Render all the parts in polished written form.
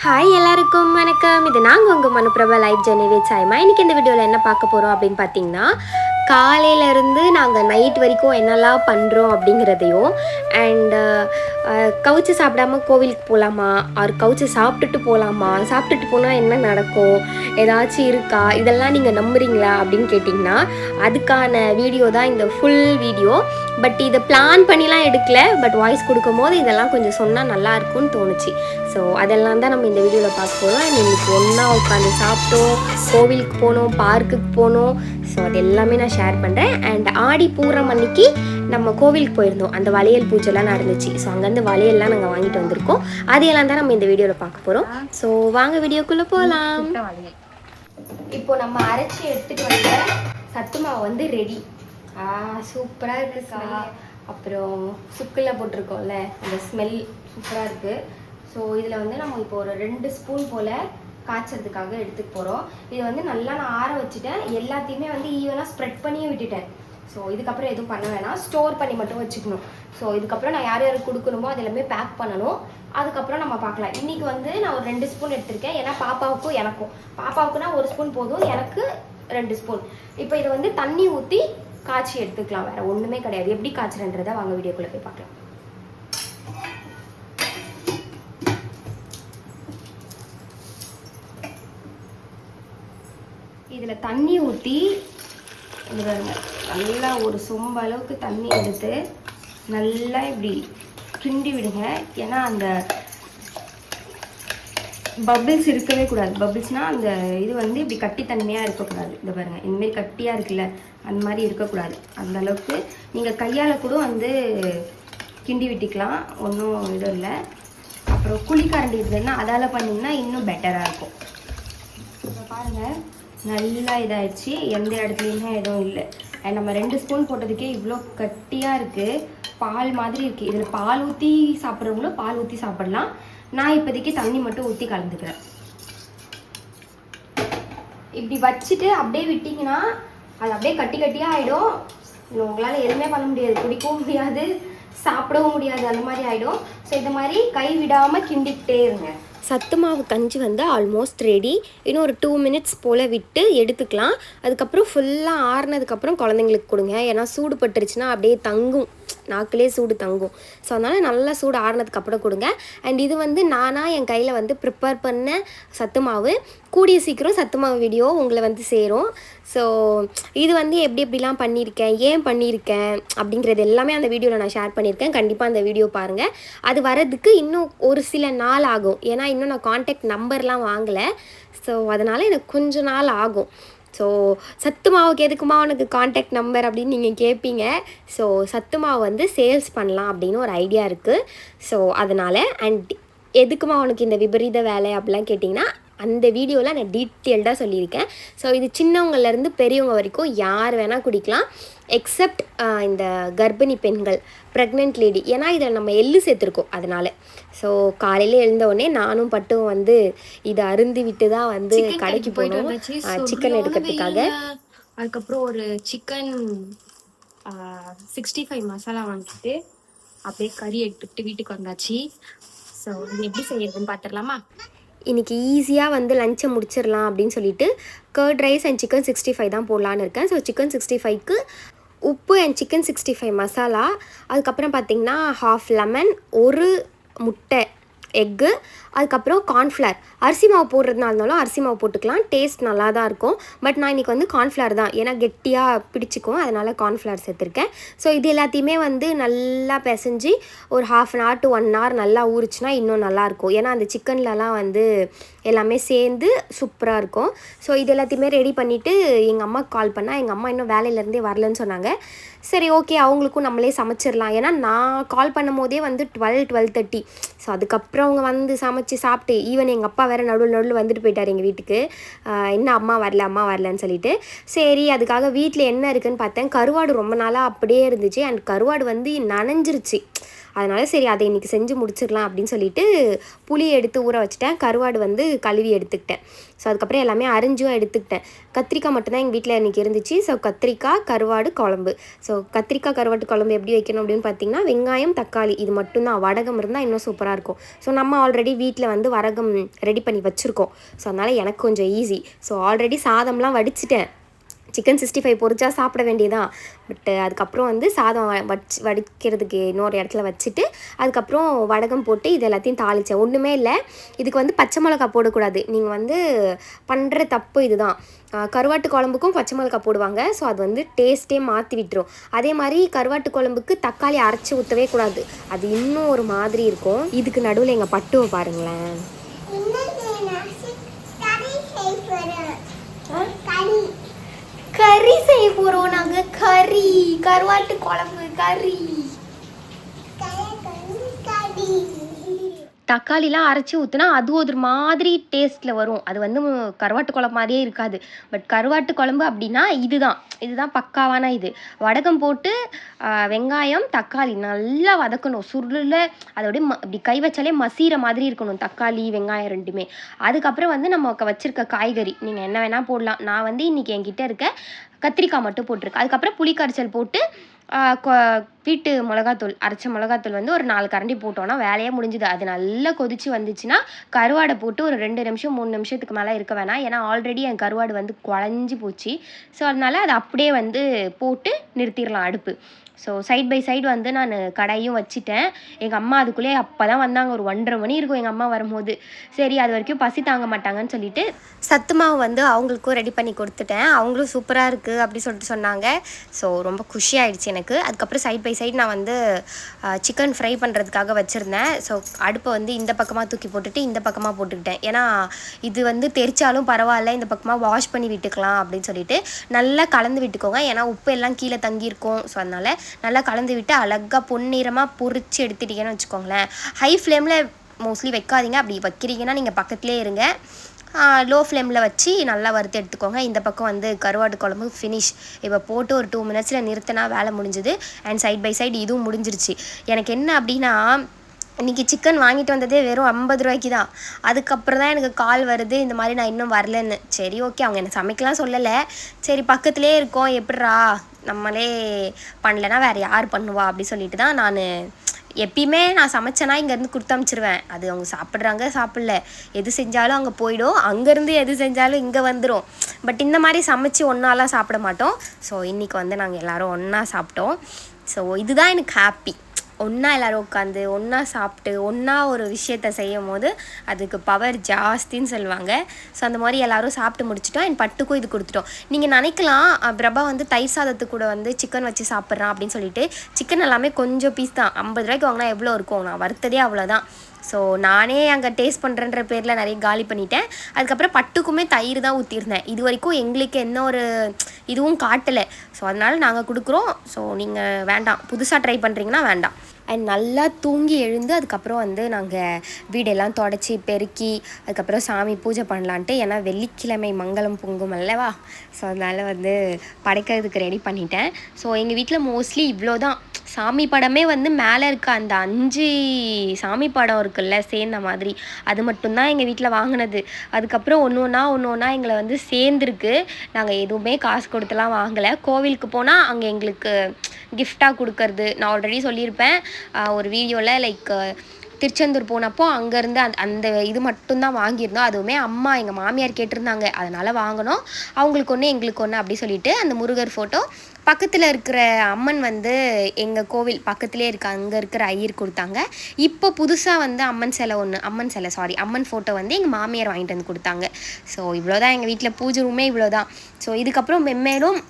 Hi எல்லாருக்கும் வணக்கம். இது நாங்கள் உங்கள் மனுப்பிரபா லைஃப் ஜர்னி வித் சாய்மா. இன்றைக்கி இந்த வீடியோவில் என்ன பார்க்க போகிறோம் அப்படின்னு பார்த்தீங்கன்னா, காலையிலேருந்து நாங்கள் நைட் வரைக்கும் என்னெல்லாம் பண்ணுறோம் அப்படிங்கிறதையும் அண்டு கவுச்சு சாப்பிடாம கோவிலுக்கு போகலாமா, அவர் கவுச்சு சாப்பிட்டுட்டு போகலாமா, சாப்பிட்டுட்டு போனால் என்ன நடக்கும், ஏதாச்சும் இருக்கா, இதெல்லாம் நீங்கள் நம்புறீங்களா அப்படின்னு கேட்டிங்கன்னா அதுக்கான வீடியோ தான் இந்த ஃபுல் வீடியோ. பட் இதை பிளான் பண்ணிலாம் எடுக்கல, பட் வாய்ஸ் கொடுக்கும் போது இதெல்லாம் கொஞ்சம் சொன்னால் நல்லாயிருக்கும்னு தோணுச்சு. ஸோ அதெல்லாம் தான் நம்ம இந்த வீடியோவில் பார்க்க போகிறோம். இன்றைக்கி ஒன்றா உட்காந்து சாப்பிட்டோம், கோவிலுக்கு போனோம், பார்க்குக்கு போனோம். ஸோ அது எல்லாமே நான் ஷேர் பண்ணுறேன். அண்ட் ஆடி பூரம் அன்னைக்கு நம்ம கோவிலுக்கு போயிருந்தோம், அந்த வளையல் பூஜைலாம் நடந்துச்சு. ஸோ அங்கேருந்து வளையல்லாம் நாங்கள் வாங்கிட்டு வந்திருக்கோம். அதையெல்லாம் தான் நம்ம இந்த வீடியோவில் பார்க்க போகிறோம். ஸோ வாங்க வீடியோக்குள்ளே போகலாம். இப்போ நம்ம அரைச்சி எடுத்துகிட்டு வந்த சத்து மாவு வந்து ரெடி. சூப்பராக இருக்குக்கா. அப்புறம் சுக்கில் போட்டிருக்கோம்ல, அந்த ஸ்மெல் சூப்பராக இருக்குது. ஸோ இதில் வந்து நம்ம இப்போ ஒரு 2 ஸ்பூன் போல் காய்ச்சறதுக்காக எடுத்துக்க போகிறோம். இது வந்து நல்லா நான் ஆற வச்சுட்டேன், எல்லாத்தையுமே வந்து ஈவனாக ஸ்ப்ரெட் பண்ணியும் விட்டுட்டேன். ஸோ இதுக்கப்புறம் எதுவும் பண்ண வேணாம், ஸ்டோர் பண்ணி மட்டும் வச்சுக்கணும். ஸோ இதுக்கப்புறம் நான் யார் யாருக்கு கொடுக்கணுமோ அது எல்லாமே பேக் பண்ணணும். அதுக்கப்புறம் நம்ம பார்க்கலாம். இன்றைக்கி வந்து நான் ஒரு 2 ஸ்பூன் எடுத்திருக்கேன், ஏன்னா பாப்பாவுக்கும் எனக்கும். பாப்பாவுக்குனா 1 ஸ்பூன் போதும், எனக்கு 2 ஸ்பூன். இப்போ இதை வந்து தண்ணி ஊற்றி காய்ச்சி எடுத்துக்கலாம், வேறு ஒன்றுமே கிடையாது. எப்படி காய்ச்சறன்றதை வாங்க வீடியோக்குள்ளே போய் பார்க்கலாம். இதில் தண்ணி ஊற்றி நல்லா ஒரு சொம்ப அளவுக்கு தண்ணி எடுத்து நல்லா இப்படி கிண்டி விடுங்க. ஏன்னா அந்த பபிள்ஸ் இருக்கவே கூடாது. பபிள்ஸ்னால் அந்த இது வந்து இப்படி கட்டித்தன்மையாக இருக்கக்கூடாது. இந்த பாருங்கள், இந்தமாரி கட்டியாக இருக்குல்ல, அந்த மாதிரி இருக்கக்கூடாது. அந்த அளவுக்கு நீங்கள் கையால் கூட வந்து கிண்டி விட்டுக்கலாம், ஒன்றும் இது இல்லை. அப்புறம் குழிக்கரண்டி இருந்ததுன்னா அதால் பண்ணிங்கன்னா இன்னும் பெட்டராக இருக்கும். இப்போ பாருங்கள், நல்லா இதாகிடுச்சு, எந்த இடத்துலையுமே எதுவும் இல்லை. அண்ட் நம்ம 2 ஸ்பூன் போட்டதுக்கே இவ்வளோ கட்டியாக இருக்குது, பால் மாதிரி இருக்குது. இதில் பால் ஊற்றி சாப்பிட்றவங்களும் பால் ஊற்றி சாப்பிட்லாம். நான் இப்போதைக்கு தண்ணி மட்டும் ஊற்றி கலந்துக்கிறேன். இப்படி வச்சுட்டு அப்படியே விட்டிங்கன்னா அது அப்படியே கட்டி கட்டியாக ஆகிடும். உங்களால் எதுவுமே பண்ண முடியாது, குடிக்கவும் முடியாது, சாப்பிடவும் முடியாது, அந்த மாதிரி ஆகிடும். ஸோ இந்த மாதிரி கை விடாமல் கிண்டிக்கிட்டே இருங்க. சத்து மாவு கஞ்சி வந்து ஆல்மோஸ்ட் ரெடி. இன்னும் ஒரு 2 மினிட்ஸ் போல் விட்டு எடுத்துக்கலாம். அதுக்கப்புறம் ஃபுல்லாக ஆறுனதுக்கப்புறம் குழந்தைங்களுக்கு கொடுங்க, ஏன்னா சூடு பட்டுருச்சுன்னா அப்படியே தங்கும், நாக்கிலே சூடு தங்கும். ஸோ அதனால் நல்லா சூடு ஆறுனதுக்கப்புறம் கொடுங்க. அண்ட் இது வந்து நானாக என் கையில் வந்து ப்ரிப்பேர் பண்ண சத்து மாவு. கூடிய சீக்கிரம் சத்து மாவு வீடியோ உங்களை வந்து சேரும். ஸோ இது வந்து எப்படிலாம் பண்ணியிருக்கேன், ஏன் பண்ணியிருக்கேன் அப்படிங்கிறது எல்லாமே அந்த வீடியோவில் நான் ஷேர் பண்ணியிருக்கேன். கண்டிப்பாக அந்த வீடியோ பாருங்கள். அது வரதுக்கு இன்னும் ஒரு சில நாள் ஆகும், ஏன்னா இன்னும் நான் கான்டாக்ட் நம்பர்லாம் வாங்கலை. ஸோ அதனால் எனக்கு கொஞ்சம் நாள் ஆகும். ஸோ சத்து மாவுக்கு எதுக்குமா உனக்கு கான்டாக்ட் நம்பர் அப்படின்னு நீங்கள் கேட்பீங்க. ஸோ சத்து மாவு வந்து சேல்ஸ் பண்ணலாம் அப்படின்னு ஒரு ஐடியா இருக்குது. ஸோ அதனால் அண்ட் எதுக்குமா உனக்கு இந்த விபரீத வேலை அப்படிலாம் கேட்டிங்கன்னா அந்த வீடியோவில் நான் டீட்டெயில்டாக சொல்லியிருக்கேன். ஸோ இது சின்னவங்கலேருந்து பெரியவங்க வரைக்கும் யார் வேணால் குடிக்கலாம், எக்ஸப்ட் இந்த கர்ப்பிணி பெண்கள், ப்ரெக்னென்ட் லேடி, ஏன்னா இதில் நம்ம எள்ளு சேர்த்துருக்கோம் அதனால். ஸோ காலையில் எழுந்தவுடனே நானும் பட்டும் வந்து இதை அருந்தி விட்டு தான் வந்து கடைக்கு போனோம் சிக்கன் எடுக்கிறதுக்காக. அதுக்கப்புறம் ஒரு சிக்கன் 65 மசாலா வாங்கிட்டு அப்படியே கறி எடுத்துக்கிட்டு வீட்டுக்கு வந்தாச்சு. ஸோ இது எப்படி செய்யறதுன்னு பார்த்துடலாமா? இன்றைக்கி ஈஸியாக வந்து லஞ்சை முடிச்சிடலாம் அப்படின்னு சொல்லிட்டு கர்ட் ரைஸ் அண்ட் சிக்கன் 65 தான் போடலான்னு இருக்கேன். ஸோ சிக்கன் 65க்கு உப்பு அண்ட் சிக்கன் 65 மசாலா, அதுக்கப்புறம் பார்த்திங்கன்னா 1/2 லெமன், 1 முட்டை, எக்கு, அதுக்கப்புறம் கார்ன்ஃப்ளவர். அரிசி மாவு போடுறதுனா இருந்தாலும் அரிசி மாவு போட்டுக்கலாம், டேஸ்ட் நல்லா தான் இருக்கும். பட் நான் இன்றைக்கி வந்து கார்ன்ஃப்ளவர் தான், ஏன்னா கெட்டியாக பிடிச்சிக்கும், அதனால் கார்ன்ஃப்ளவர் சேர்த்துருக்கேன். ஸோ இது எல்லாத்தையுமே வந்து நல்லா பிசைஞ்சு ஒரு 1/2 hour to 1 hour நல்லா ஊறிச்சுன்னா இன்னும் நல்லாயிருக்கும், ஏன்னா அந்த சிக்கன்லலாம் வந்து எல்லாமே சேர்ந்து சூப்பராக இருக்கும். ஸோ இது எல்லாத்தையுமே ரெடி பண்ணிவிட்டு எங்கள் அம்மாவுக்கு கால் பண்ணால் எங்கள் அம்மா இன்னும் வேலையிலேருந்தே வரலன்னு சொன்னாங்க. சரி ஓகே, அவங்களுக்கும் நம்மளே சமைச்சிடலாம், ஏன்னா நான் கால் பண்ணும் போதே வந்து 12:30. ஸோ அதுக்கப்புறம் அவங்க வந்து சமைச்சு சாப்பிட்டு ஈவன் எங்கள் அப்பா வேறு நடுவில் வந்துட்டு போயிட்டார் எங்கள் வீட்டுக்கு. இன்னும் அம்மா வரலன்னு சொல்லிட்டு. சரி அதுக்காக வீட்டில் என்ன இருக்குதுன்னு பார்த்தேன், கருவாடு ரொம்ப நாளாக அப்படியே இருந்துச்சு. அண்ட் கருவாடு வந்து நனைஞ்சிருச்சு, அதனால் சரி அதை இன்றைக்கி செஞ்சு முடிச்சிடலாம் அப்படின்னு சொல்லிட்டு புளி எடுத்து ஊற வச்சுட்டேன். கருவாடு வந்து கழுவி எடுத்துக்கிட்டேன். ஸோ அதுக்கப்புறம் எல்லாமே அரிஞ்சும் எடுத்துக்கிட்டேன். கத்திரிக்காய் மட்டும்தான் எங்கள் வீட்டில் இன்றைக்கி இருந்துச்சு. ஸோ கத்திரிக்காய் கருவாடு குழம்பு. ஸோ கத்திரிக்காய் கருவாட்டு குழம்பு எப்படி வைக்கணும் அப்படின்னு பார்த்தீங்கன்னா, வெங்காயம் தக்காளி இது மட்டும்தான். வடகம் இருந்தால் இன்னும் சூப்பராக இருக்கும். ஸோ நம்ம ஆல்ரெடி வீட்டில் வந்து வடகம் ரெடி பண்ணி வச்சுருக்கோம். ஸோ அதனால் எனக்கு கொஞ்சம் ஈஸி. ஸோ ஆல்ரெடி சாதம்லாம் வடிச்சிட்டேன். சிக்கன் 65 பொரிச்சா சாப்பிட வேண்டியதான். பட்டு அதுக்கப்புறம் வந்து சாதம் வடிக்கிறதுக்கு இன்னொரு இடத்துல வச்சுட்டு அதுக்கப்புறம் வடகம் போட்டு இது எல்லாத்தையும் தாளித்தேன். ஒன்றுமே இல்லை, இதுக்கு வந்து பச்சை மிளகா போடக்கூடாது. நீங்கள் வந்து பண்ணுற தப்பு இதுதான். கருவாட்டு குழம்புக்கும் பச்சை மிளகா போடுவாங்க. ஸோ அது வந்து டேஸ்ட்டே மாற்றி விட்டுரும். அதே மாதிரி கருவாட்டு குழம்புக்கு தக்காளி அரைச்சி ஊற்றவே கூடாது. அது இன்னும் ஒரு மாதிரி இருக்கும். இதுக்கு நடுவில் எங்கள் பட்டுவை பாருங்களேன். கறி செய்ய போகிறோம் நாங்கள். கருவாட்டு குழம்பு கறி. தக்காளிலாம் அரைச்சி ஊற்றினா அது ஒரு மாதிரி டேஸ்ட்டில் வரும். அது வந்து கருவாட்டு குழம்பு மாதிரியே இருக்காது. பட் கருவாட்டு குழம்பு அப்படின்னா இதுதான் பக்காவான இது. வடகம் போட்டு வெங்காயம் தக்காளி நல்லா வதக்கணும். சுருளில் அதோடய இப்படி கை வச்சாலே மசீர மாதிரி இருக்கணும் தக்காளி வெங்காயம் ரெண்டுமே. அதுக்கப்புறம் வந்து நம்ம வச்சுருக்க காய்கறி நீங்கள் என்ன வேணால் போடலாம். நான் வந்து இன்றைக்கி என்கிட்ட இருக்க கத்திரிக்காய் மட்டும் போட்டிருக்கேன். அதுக்கப்புறம் புளி கரைச்சல் போட்டு வீட்டு மிளகாத்தூள் அரைச்ச மிளகாத்தூள் வந்து ஒரு 4 கரண்டி போட்டோன்னா வேலையே முடிஞ்சுது. அது நல்லா கொதித்து வந்துச்சுன்னா கருவாடை போட்டு ஒரு 2 நிமிஷம் 3 நிமிஷத்துக்கு மேலே இருக்க வேணாம். ஏன்னா ஆல்ரெடி என் கருவாடு வந்து குழஞ்சி போச்சு. ஸோ அதனால் அதை அப்படியே வந்து போட்டு நிறுத்திடலாம் அடுப்பு. ஸோ சைட் பை சைடு வந்து நான் கடாயும் வச்சுட்டேன். எங்கள் அம்மா அதுக்குள்ளே அப்போ தான் வந்தாங்க. ஒரு 1:30 மணி இருக்கும் எங்கள் அம்மா வரும்போது. சரி அது வரைக்கும் பசி தாங்க மாட்டாங்கன்னு சொல்லிட்டு சத்து மாவு வந்து அவங்களுக்கும் ரெடி பண்ணி கொடுத்துட்டேன். அவங்களும் சூப்பராக இருக்குது அப்படி சொல்லிட்டு சொன்னாங்க. ஸோ ரொம்ப குஷி ஆகிடுச்சு எனக்கு. அதுக்கப்புறம் சைட் பை சைடு நான் வந்து சிக்கன் ஃப்ரை பண்ணுறதுக்காக வச்சுருந்தேன். ஸோ அடுப்பை வந்து இந்த பக்கமாக தூக்கி போட்டுட்டு இந்த பக்கமாக போட்டுக்கிட்டேன். ஏன்னா இது வந்து தெரிச்சாலும் பரவாயில்ல, இந்த பக்கமாக வாஷ் பண்ணி விட்டுக்கலாம் அப்படின்னு சொல்லிட்டு நல்லா கலந்து விட்டுக்கோங்க. ஏன்னா உப்பு எல்லாம் கீழே தங்கியிருக்கும். ஸோ அதனால் நல்லா கலந்து விட்டு அழகாக பொன்னிறமாக பொரிச்சு எடுத்துட்டீங்கன்னு வச்சுக்கோங்களேன். ஹை ஃப்ளேமில் மோஸ்ட்லி வைக்காதீங்க. அப்படி வைக்கிறீங்கன்னா நீங்கள் பக்கத்துலேயே இருங்க. லோ ஃப்ளேமில் வச்சு நல்லா வறுத்து எடுத்துக்கோங்க. இந்த பக்கம் வந்து கருவாட்டு குழம்பு ஃபினிஷ். இப்போ போட்டு ஒரு 2 மினிட்ஸில் நிறுத்தினா வேலை முடிஞ்சுது. அண்ட் சைட் பை சைடு இதுவும் முடிஞ்சிருச்சு. எனக்கு என்ன அப்படின்னா, இன்றைக்கி சிக்கன் வாங்கிட்டு வந்ததே வெறும் 50 ரூபாய்க்கு தான். அதுக்கப்புறம் தான் எனக்கு கால் வருது இந்த மாதிரி நான் இன்னும் வரலன்னு. சரி ஓகே, அவங்க எனக்கு சமைக்கலாம் சொல்லலை. சரி பக்கத்துலேயே இருக்கோம், எப்படிரா நம்மளே பண்ணலைன்னா வேறு யார் பண்ணுவா அப்படி சொல்லிட்டு தான் நான் எப்பயுமே நான் சமைச்சேன்னா இங்கேருந்து கொடுத்து அனுப்பிச்சிருவேன். அது அவங்க சாப்பிட்றாங்க சாப்பிடல, எது செஞ்சாலும் அங்கே போயிடும். அங்கேருந்து எது செஞ்சாலும் இங்கே வந்துடும். பட் இந்த மாதிரி சமைச்சு ஒன்றாலாம் சாப்பிட மாட்டோம். ஸோ இன்றைக்கி வந்து நாங்கள் எல்லோரும் ஒன்றா சாப்பிட்டோம். ஸோ இதுதான் எனக்கு ஹாப்பி. ஒன்றா எல்லோரும் உட்காந்து ஒன்றா சாப்பிட்டு ஒன்றா ஒரு விஷயத்த செய்யும் போது அதுக்கு பவர் ஜாஸ்தின்னு சொல்லுவாங்க. ஸோ அந்த மாதிரி எல்லோரும் சாப்பிட்டு முடிச்சிட்டோம். என் பட்டுக்கும் இது கொடுத்துட்டோம். நீங்கள் நினைக்கலாம் பிரபா வந்து தயிர் சாதத்துக்கு கூட வந்து சிக்கன் வச்சு சாப்பிட்றான் அப்படின்னு சொல்லிட்டு. சிக்கன் எல்லாமே கொஞ்சம் பீஸ் தான். 50 ரூபாய்க்கு வாங்கினா எவ்வளோ இருக்கும்? நான் வறுத்ததே அவ்வளோதான். ஸோ நானே அங்கே டேஸ்ட் பண்ணுறேன்ற பேரில் நிறைய காலி பண்ணிட்டேன். அதுக்கப்புறம் பட்டுக்குமே தயிர் தான் ஊற்றிருந்தேன். இது வரைக்கும் எங்களுக்கு என்ன ஒரு இதுவும் காட்டலை. ஸோ அதனால் நாங்கள் கொடுக்குறோம். ஸோ நீங்கள் வேண்டாம், புதுசாக ட்ரை பண்ணுறீங்கன்னா வேண்டாம். அண்ட் நல்லா தூங்கி எழுந்து அதுக்கப்புறம் வந்து நாங்கள் வீடெல்லாம் தொடச்சி பெருக்கி அதுக்கப்புறம் சாமி பூஜை பண்ணலான்ட்டு. ஏன்னா வெள்ளிக்கிழமை மங்களம் பொங்கும் அல்லவா. ஸோ அதனால் வந்து படைக்கிறதுக்கு ரெடி பண்ணிட்டேன். ஸோ எங்கள் வீட்டில் மோஸ்ட்லி இவ்வளோ தான். சாமி படமே வந்து மேலே இருக்க அந்த 5 சாமி படம் இருக்குல்ல சேர்ந்த மாதிரி, அது மட்டும்தான் எங்கள் வீட்டில் வாங்கினது. அதுக்கப்புறம் ஒன்று ஒன்றா எங்களை வந்து சேர்ந்துருக்கு. நாங்கள் எதுவுமே காசு கொடுத்துலாம் வாங்கலை. கோவிலுக்கு போனால் அங்கே எங்களுக்கு கிஃப்டாக கொடுக்கறது நான் ஆல்ரெடி சொல்லியிருப்பேன் ஒரு வீடியோவில். லைக் திருச்செந்தூர் போனப்போ அங்கேருந்து அந்த இது மட்டும்தான் வாங்கியிருந்தோம். அதுவுமே அம்மா எங்கள் மாமியார் கேட்டிருந்தாங்க, அதனால் வாங்கினோம். அவங்களுக்கு ஒன்று எங்களுக்கு ஒன்று அப்படி சொல்லிட்டு அந்த முருகர் ஃபோட்டோ. பக்கத்தில் இருக்கிற அம்மன் வந்து எங்கள் கோவில் பக்கத்துலேயே இருக்க அங்கே இருக்கிற ஐயர் கொடுத்தாங்க. இப்போ புதுசாக வந்து அம்மன் ஃபோட்டோ வந்து எங்கள் மாமியார் வாங்கிட்டு வந்து கொடுத்தாங்க. ஸோ இவ்வளோ தான் எங்கள் வீட்டில் பூஜை ரூமே இவ்வளோ தான். ஸோ இதுக்கப்புறம் மென்மேலும்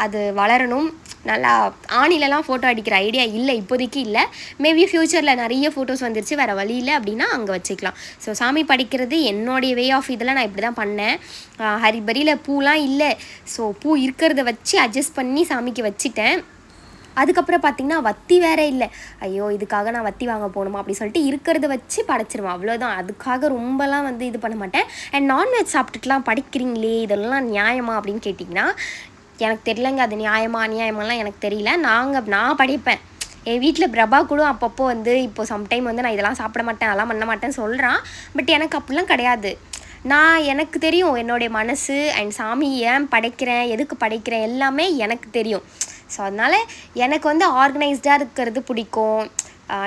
அது வளரணும். நல்லா ஆணிலலாம் ஃபோட்டோ அடிக்கிற ஐடியா இல்லை, இப்போதைக்கு இல்லை. மேபி ஃப்யூச்சரில் நிறைய ஃபோட்டோஸ் வந்துருச்சு, வேறு வழி இல்லை அப்படின்னா அங்கே வச்சுக்கலாம். ஸோ சாமி படிக்கிறது என்னுடைய வே ஆஃப் இதில் நான் இப்படி தான் பண்ணேன். ஹரிபரியில் பூலாம் இல்லை. ஸோ பூ இருக்கிறத வச்சு அட்ஜஸ்ட் பண்ணி சாமிக்கு வச்சுட்டேன். அதுக்கப்புறம் பார்த்திங்கன்னா வத்தி வேறு இல்லை. ஐயோ இதுக்காக நான் வத்தி வாங்க போகணுமா அப்படி சொல்லிட்டு இருக்கிறத வச்சு படைச்சிருவேன், அவ்வளோதான். அதுக்காக ரொம்பலாம் வந்து இது பண்ண மாட்டேன். அண்ட் நான்வெஜ் சாப்பிட்டுட்டுலாம் படிக்கிறீங்களே, இதெல்லாம் நியாயமா அப்படின்னு கேட்டிங்கன்னா எனக்கு தெரியலங்க. அது நியாயமா அநியாயமாலாம் எனக்கு தெரியல. நான் படிப்பேன். என் வீட்டில் பிரபா கூட அப்பப்போ வந்து இப்போ சம்டைம் வந்து நான் இதெல்லாம் சாப்பிட மாட்டேன் அதெல்லாம் பண்ண மாட்டேன்னு சொல்கிறான். பட் எனக்கு அப்படிலாம் கிடையாது. எனக்கு தெரியும் என்னுடைய மனசு அண்ட் சாமி ஏன் படைக்கிறேன், எதுக்கு படைக்கிறேன் எல்லாமே எனக்கு தெரியும். ஸோ அதனால் எனக்கு வந்து ஆர்கனைஸ்டாக இருக்கிறது பிடிக்கும்.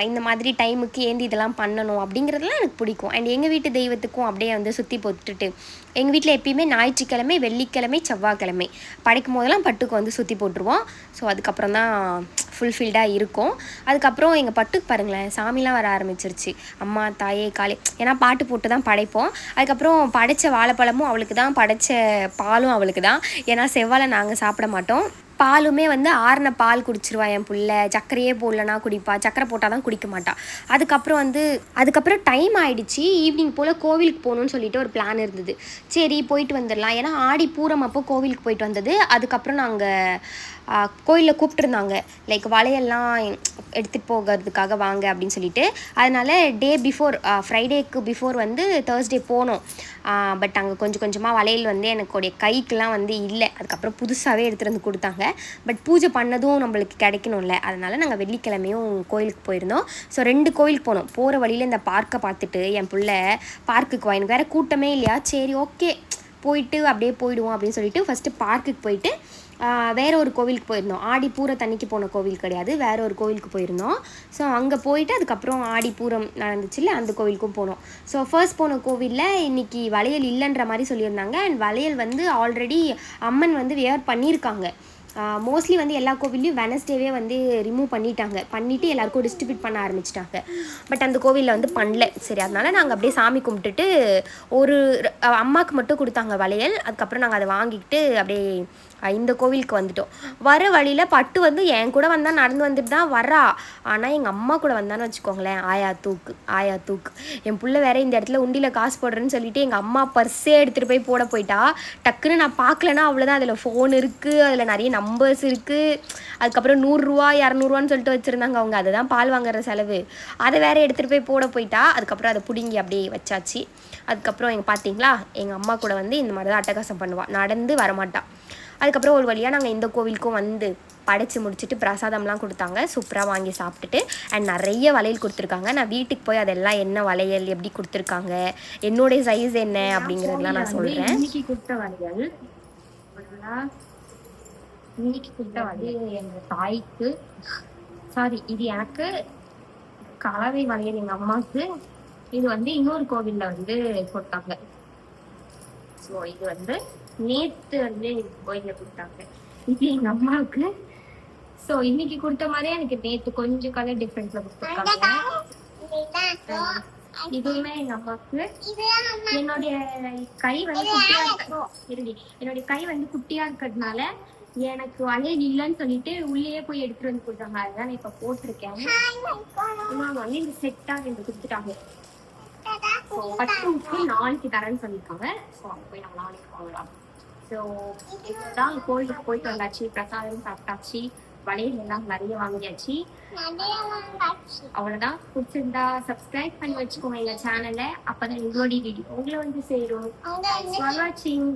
இந்த மாதிரி டைமுக்கு ஏந்தி இதெல்லாம் பண்ணணும் அப்படிங்கிறதுலாம் எனக்கு பிடிக்கும். அண்ட் எங்கள் வீட்டு தெய்வத்துக்கும் அப்படியே வந்து சுற்றி போட்டுட்டு எங்கள் வீட்டில் எப்பயுமே ஞாயிற்றுக்கிழமை, வெள்ளிக்கிழமை, செவ்வாய்க்கிழமை படைக்கும் போதெல்லாம் பட்டுக்கு வந்து சுற்றி போட்டுருவோம். ஸோ அதுக்கப்புறம் தான் ஃபுல்ஃபில்டாக இருக்கும். அதுக்கப்புறம் எங்கள் பட்டுக்கு பாருங்களேன் சாமிலாம் வர ஆரம்பிச்சிருச்சு. அம்மா தாயே காளி ஏன்னா பாட்டு போட்டு தான் படைப்போம். அதுக்கப்புறம் படைத்த வாழைப்பழமும் அவளுக்கு தான், படைத்த பாலும் அவளுக்கு தான். ஏன்னா செவ்வாழை நாங்கள் சாப்பிட மாட்டோம். பாலுமே வந்து ஆறின பால் குடிச்சிருவா என் புள்ள. சர்க்கரையே போடலனா குடிப்பா, சர்க்கரை போட்டால் தான் குடிக்க மாட்டா. அதுக்கப்புறம் டைம் ஆகிடுச்சு. ஈவினிங் போல் கோவிலுக்கு போகணுன்னு சொல்லிட்டு ஒரு பிளான் இருந்தது. சரி போயிட்டு வந்துடலாம். ஏன்னா ஆடி பூரம் அப்போ கோவிலுக்கு போயிட்டு வந்தது. அதுக்கப்புறம் நாங்கள் கோயிலில் கூப்பிட்டுருந்தாங்க லைக் வளையல்லாம் எடுத்துகிட்டு போகிறதுக்காக வாங்க அப்படின்னு சொல்லிட்டு. அதனால் டே பிஃபோர் ஃப்ரைடேக்கு பிஃபோர் வந்து தேர்ஸ்டே போனோம். பட் அங்கே கொஞ்சம் கொஞ்சமாக வளையல் வந்து எனக்குடைய கைக்கெலாம் வந்து இல்லை. அதுக்கப்புறம் புதுசாகவே எடுத்துகிட்டு வந்து கொடுத்தாங்க. பட் பூஜை பண்ணதும் நம்மளுக்கு கிடைக்கணும்ல, அதனால் நாங்கள் வெள்ளிக்கிழமையும் கோயிலுக்கு போயிருந்தோம். ஸோ 2 கோயிலுக்கு போனோம். போகிற வழியில் இந்த பார்க்கை பார்த்துட்டு என் பிள்ளை பார்க்குக்கு எனக்கு வேறு கூட்டமே இல்லையா, சரி ஓகே போயிட்டு அப்படியே போயிடுவோம் அப்படின்னு சொல்லிட்டு ஃபஸ்ட்டு பார்க்குக்கு போயிட்டு வேறு ஒரு கோவிலுக்கு போயிருந்தோம். ஆடி பூரத்தன்னைக்கு போன கோவில் கிடையாது, வேறு ஒரு கோவிலுக்கு போயிருந்தோம். ஸோ அங்கே போயிட்டு அதுக்கப்புறம் ஆடி பூரம் நடந்துச்சுல்ல அந்த கோவிலுக்கும் போனோம். ஸோ ஃபர்ஸ்ட் போன கோவிலில் இன்றைக்கி வளையல் இல்லைன்ற மாதிரி சொல்லியிருந்தாங்க. அண்ட் வளையல் வந்து ஆல்ரெடி அம்மன் வந்து வியர் பண்ணியிருக்காங்க. மோஸ்ட்லி வந்து எல்லா கோவில்லையும் வெனஸ்டேவே வந்து ரிமூவ் பண்ணிவிட்டு எல்லாருக்கும் டிஸ்ட்ரிபியூட் பண்ண ஆரம்பிச்சிட்டாங்க. பட் அந்த கோவிலில் வந்து பண்ணல. சரி அதனால் நாங்கள் அப்படியே சாமி கும்பிட்டுட்டு ஒரு அம்மாவுக்கு மட்டும் கொடுத்தாங்க வளையல். அதுக்கப்புறம் நாங்கள் அதை வாங்கிக்கிட்டு அப்படியே இந்த கோவிலுக்கு வந்துட்டோம். வர வழியில் பட்டு வந்து என் கூட வந்தால் நடந்து வந்துட்டு தான் வரா. ஆனால் எங்கள் அம்மா கூட வந்தான்னு வச்சுக்கோங்களேன், ஆயா தூக்கு. என் பிள்ளை வேறு இந்த இடத்துல உண்டியில் காசு போடுறேன்னு சொல்லிட்டு எங்கள் அம்மா பர்ஸே எடுத்துகிட்டு போய் போயிட்டா. டக்குன்னு நான் பார்க்கலன்னா அவ்வளோதான். அதில் ஃபோன் இருக்குது, அதில் நிறைய நம்பர்ஸ் இருக்குது. அதுக்கப்புறம் 100 ரூபா 200 சொல்லிட்டு வச்சுருந்தாங்க அவங்க. அதுதான் பால் வாங்குற செலவு. அதை வேறு எடுத்துகிட்டு போயிட்டா. அதுக்கப்புறம் அதை பிடுங்கி அப்படியே வச்சாச்சு. அதுக்கப்புறம் பார்த்தீங்களா எங்கள் அம்மா கூட வந்து இந்த மாதிரி தான் அட்டகாசம் பண்ணுவாள், நடந்து வரமாட்டா. அதுக்கப்புறம் ஒரு வழியாக நாங்கள் இந்த கோவிலுக்கும் வந்து படைச்சி முடிச்சுட்டு பிரசாதம்லாம் கொடுத்தாங்க. சூப்பராக வாங்கி சாப்பிட்டுட்டு அண்ட் நிறைய வளையல் கொடுத்துருக்காங்க. நான் வீட்டுக்கு போய் அதெல்லாம் என்ன வளையல் எப்படி கொடுத்துருக்காங்க, என்னுடைய சைஸ் என்ன அப்படிங்கிறதுலாம் நான் சொல்கிறேன். இன்னைக்கு கொடுத்த வளையல் எங்கள் தாய்க்கு, சாரி இது எனக்கு கலவை வளையல் எங்கள் அம்மாவுக்கு. இது வந்து இன்னொரு கோவிலில் வந்து கொடுத்தாங்க. ஸோ இது வந்து நேற்று வந்து கோயிலில் கொடுத்தாங்க. இது எங்கள் அம்மாவுக்கு. ஸோ இன்னைக்கு கொடுத்த மாதிரியே எனக்கு நேற்று கொஞ்சம் கலர் டிஃப்ரெண்ட்ல கொடுத்துருக்காங்க. இதுவுமே எங்க அம்மாவுக்கு. என்னுடைய கை வந்து குட்டியா என்னுடைய கை வந்து குட்டியா இருக்கிறதுனால எனக்கு வளையல் இல்லைன்னு சொல்லிட்டு உள்ளேயே போய் எடுத்துட்டு வந்து கொடுத்தாங்க. அதுதான் இப்ப போட்டிருக்கேன். வந்து இந்த செட்டா எனக்கு கொடுத்துட்டாங்க. ஸோ 10 நாளைக்கு தரேன்னு சொல்லியிருக்காங்க. ஸோ அங்கே போய் நம்ம நாளைக்கு வாங்கலாம். ஸோ இதுதான் கோயிலுக்கு போயிட்டு வந்தாச்சு, பிரசாதம் சாப்பிட்டாச்சு, வளையல் எல்லாம் நிறைய வாங்கியாச்சு. அவ்வளவுதான். பிடிச்சிருந்தா சப்ஸ்கிரைப் பண்ணி வச்சுக்கோங்க எங்க சேனலை. அப்பதான் எங்களுடைய வீடியோ உங்களை வந்து சேரும். வாட்சிங்.